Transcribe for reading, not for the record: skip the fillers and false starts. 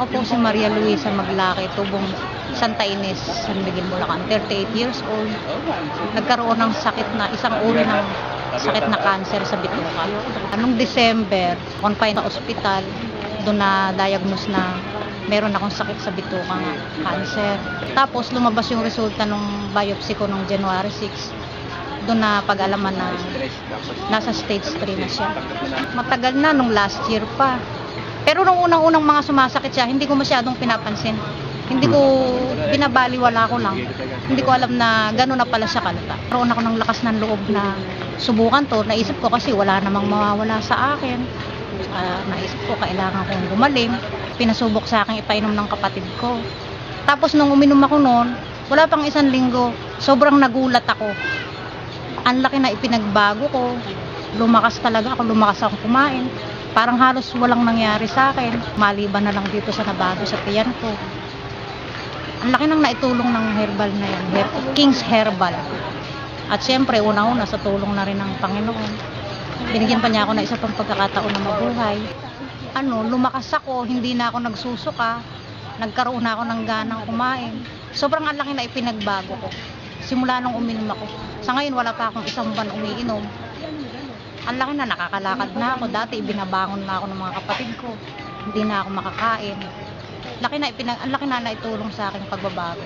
Ako po si Maria Luisa Maglaki, tubong Santa Ines, San Miguel, Bulacan, 38 years old. Nagkaroon ng sakit na, isang uri ng sakit na cancer sa bituka. Anong December, confined sa ospital, doon na diagnose na meron akong sakit sa bituka nga, cancer. Tapos lumabas yung resulta ng biopsy ko nung January 6. Doon na pag-alaman na nasa stage 3 na siya. Matagal na, nung last year pa. Pero nung unang-unang mga sumasakit siya, hindi ko masyadong pinapansin. Hindi ko binabaliwala ko lang. Hindi ko alam na gano'n na pala siya kalata. Karoon ako ng lakas ng loob na subukan to. Naisip ko kasi wala namang mawawala sa akin. Naisip ko kailangan kong gumaling. Pinasubok sa akin ipainom ng kapatid ko. Tapos nung uminom ako noon, wala pang 1 linggo, sobrang nagulat ako. Ang laki na ipinagbago ko. Lumakas talaga ako, lumakas akong kumain. Parang halos walang nangyari sa akin. Maliban na lang dito sa nabago sa tiyan ko. Ang laki nang naitulong ng herbal na yan, King's Herbal. At syempre, una-una sa tulong na rin ng Panginoon. Binigyan pa niya ako na isa pang pagkakataon na mabuhay. Lumakas ako, hindi na ako nagsusuka. Nagkaroon na ako ng ganang kumain. Sobrang ang laki na ipinagbago ko. Simula nung uminom ako. Sa ngayon, wala pa akong 1 buwan umiinom. Ang laki na, nakakalakad na ako. Dati, ibinabangon na ako ng mga kapatid ko. Hindi na ako makakain. Ang laki na naitulong sa akin pagbabago.